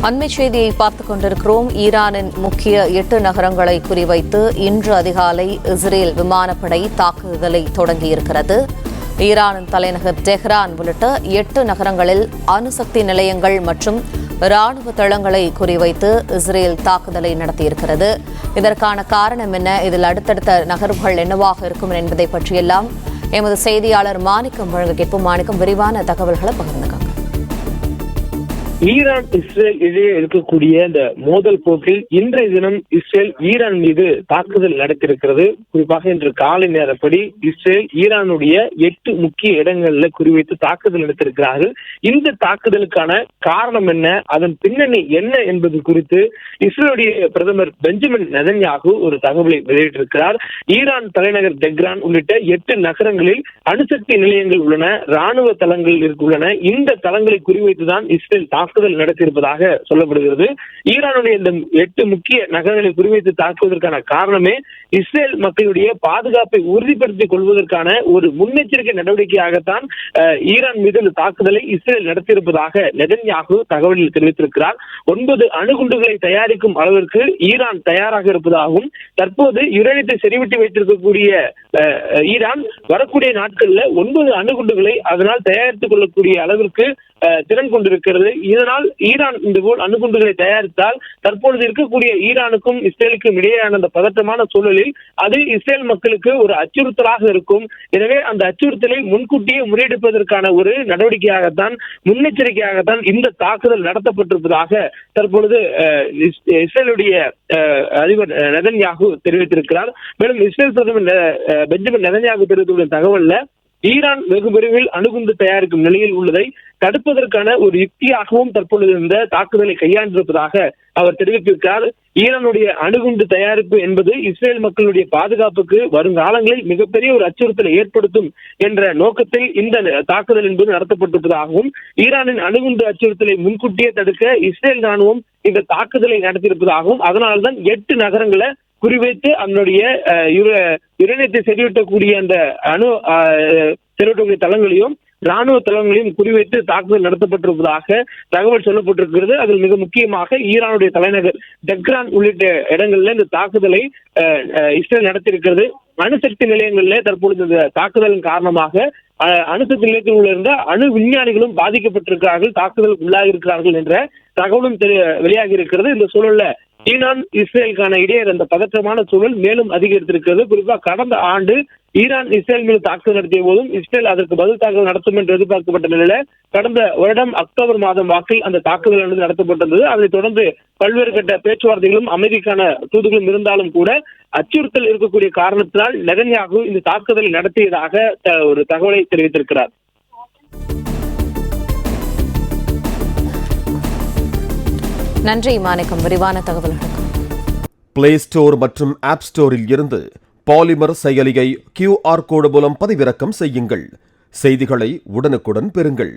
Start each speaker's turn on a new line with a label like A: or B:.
A: அண்மை செய்தியை பார்த்துக் கொண்டிருக்கிறோம். ஈரானின் முக்கிய 8 நகரங்களை குறிவைத்து இன்று அதிகாலை இஸ்ரேல் விமானப்படை தாக்குதலை தொடங்கியிருக்கிறது. ஈரானின் தலைநகர் டெஹ்ரான் உள்ளிட்ட 8 நகரங்களில் அணுசக்தி நிலையங்கள் மற்றும் ராணுவ தளங்களை குறிவைத்து இஸ்ரேல் தாக்குதலை நடத்தியிருக்கிறது. இதற்கான காரணம் என்ன, இதில் அடுத்தடுத்த நகர்வுகள் என்னவாக இருக்கும் என்பதை பற்றியெல்லாம் எமது செய்தியாளர் மாணிக்கம் வழங்க கேட்போம். மாணிக்கம், விரிவான தகவல்களை பகிர்ந்துக்காங்க.
B: ஈரான் இஸ்ரேல் இடையே இருக்கக்கூடிய இந்த மோதல் போக்கில் இன்றைய தினம் இஸ்ரேல் ஈரான் மீது தாக்குதல் நடத்தியிருக்கிறது. குறிப்பாக இன்று காலை நேரப்படி இஸ்ரேல் ஈரானுடைய 8 முக்கிய இடங்களில் குறிவைத்து தாக்குதல் நடத்தியிருக்கிறார்கள். இந்த தாக்குதலுக்கான காரணம் என்ன, அதன் பின்னணி என்ன என்பது குறித்து இஸ்ரேலுடைய பிரதமர் பெஞ்சமின் நெதன்யாகு ஒரு தகவலை வெளியிட்டிருக்கிறார். ஈரான் தலைநகர் டெஹ்ரான் உள்ளிட்ட 8 நகரங்களில் அணுசக்தி நிலையங்கள் உள்ளன, ராணுவ தளங்கள் உள்ளன. இந்த தளங்களை குறிவைத்துதான் இஸ்ரேல் தாக்குதல் நடத்தியிருப்பதாக சொல்லப்படுகிறது. ஈரானுடைய இந்த 8 முக்கிய நகரங்களை குறிவைத்து தாக்குவதற்கான காரணமே இஸ்ரேல் மக்களுடைய பாதுகாப்பை உறுதிப்படுத்திக் கொள்வதற்கான ஒரு முன்னெச்சரிக்கை நடவடிக்கையாகத்தான் ஈரான் மீது இந்த தாக்குதலை இஸ்ரேல் நடத்தியிருப்பதாக நெதன்யாகு தகவலில் தெரிவித்திருக்கிறார். 9 அணுகுண்டுகளை தயாரிக்கும் அளவிற்கு ஈரான் தயாராக இருப்பதாகவும், தற்போது யுரேனியத்தை செறிவிட்டு வைத்திருக்கக்கூடிய ஈரான் வரக்கூடிய நாட்களில் 9 அணுகுண்டுகளை அதனால் தயாரித்துக் கொள்ளக்கூடிய அளவிற்கு திறன் கொண்டிருக்கிறது. இதனால் ஈரான் இந்த போல் அணுகுண்டுகளை தயாரித்தால் தற்பொழுது இருக்கக்கூடிய ஈரானுக்கும் இஸ்ரேலுக்கும் இடையேயான அந்த பதற்றமான சூழலில் அது இஸ்ரேல் மக்களுக்கு ஒரு அச்சுறுத்தலாக இருக்கும். எனவே அந்த அச்சுறுத்தலை முன்கூட்டியே முறியடிப்பதற்கான ஒரு நடவடிக்கையாகத்தான், முன்னெச்சரிக்கையாகத்தான் இந்த தாக்குதல் நடத்தப்பட்டிருப்பதாக தற்பொழுது இஸ்ரேலுடைய அதிபர் நெதன்யாகு தெரிவித்திருக்கிறார். மேலும் இஸ்ரேல் பிரதமர் பெஞ்சமின் நெதன்யாகு தெரிவித்துள்ள தகவல்ல ஈரான் வெகு விரைவில் அணுகுண்டு தயாரிக்கும் நிலையில் உள்ளதை தடுப்பதற்கான ஒரு யுக்தியாகவும் தற்பொழுது இந்த தாக்குதலை கையாண்டிருப்பதாக அவர் தெரிவித்திருக்கிறார். ஈரானுடைய அணுகுண்டு தயாரிப்பு என்பது இஸ்ரேல் மக்களுடைய பாதுகாப்புக்கு வருங்காலங்களில் மிகப்பெரிய ஒரு அச்சுறுத்தலை ஏற்படுத்தும் என்ற நோக்கத்தில் இந்த தாக்குதல் என்பது நடத்தப்பட்டிருப்பதாகவும், ஈரானின் அணுகுண்டு அச்சுறுத்தலை முன்கூட்டியே தடுக்க இஸ்ரேல் ராணுவம் இந்த தாக்குதலை நடத்தியிருப்பதாகவும், அதனால்தான் 8 நகரங்களை குறிவைத்து அதனுடைய யுரேனியத்தை செறிவூட்டக்கூடிய அந்த செறிவூட்டக்கூடிய தளங்களையும் ராணுவ தளங்களையும் குறிவைத்து தாக்குதல் நடத்தப்பட்டிருப்பதாக தகவல் சொல்லப்பட்டிருக்கிறது. அதில் மிக முக்கியமாக ஈரானுடைய தலைநகர் டெஹ்ரான் உள்ளிட்ட இடங்களில் இந்த தாக்குதலை இஸ்ரேல் நடத்தியிருக்கிறது. அணுசக்தி நிலையங்களில் தற்பொழுது இந்த தாக்குதலின் காரணமாக அணுசக்தி நிலையத்தில் உள்ள அணு விஞ்ஞானிகளும் பாதிக்கப்பட்டிருக்கிறார்கள், தாக்குதலுக்கு உள்ளாகி இருக்கிறார்கள் என்ற தகவலும் வெளியாகி இருக்கிறது. இந்த சூழல்ல ஈரான் இஸ்ரேலுக்கான இடையே அந்த பதற்றமான சூழல் மேலும் அதிகரித்திருக்கிறது. குறிப்பாக கடந்த ஆண்டு ஈரான் இஸ்ரேல் மீது தாக்குதல் நடத்திய போதும் இஸ்ரேல் அதற்கு பதில் தாக்குதல் நடத்தும் என்று எதிர்பார்க்கப்பட்ட நிலையில கடந்த வருடம் அக்டோபர் மாதம் வாக்கில் அந்த தாக்குதல் நடத்தப்பட்டிருந்தது. அதைத் தொடர்ந்து பல்வேறு கட்ட பேச்சுவார்த்தைகளும் அமைதிக்கான தூதுகளும் இருந்தாலும் கூட அச்சுறுத்தல் இருக்கக்கூடிய காரணத்தினால் நெதன்யாகு இந்த தாக்குதலை நடத்தியதாக ஒரு தகவலை தெரிவித்திருக்கிறார்.
A: நன்றி மாணிக்கம், விரிவான தகவல்களுக்கு.
C: பிளே ஸ்டோர் மற்றும் ஆப் ஸ்டோரில் இருந்து பாலிமர் செயலியை QR கோடு மூலம் பதிவிறக்கம் செய்யுங்கள். செய்திகளை உடனுக்குடன் பெறுங்கள்.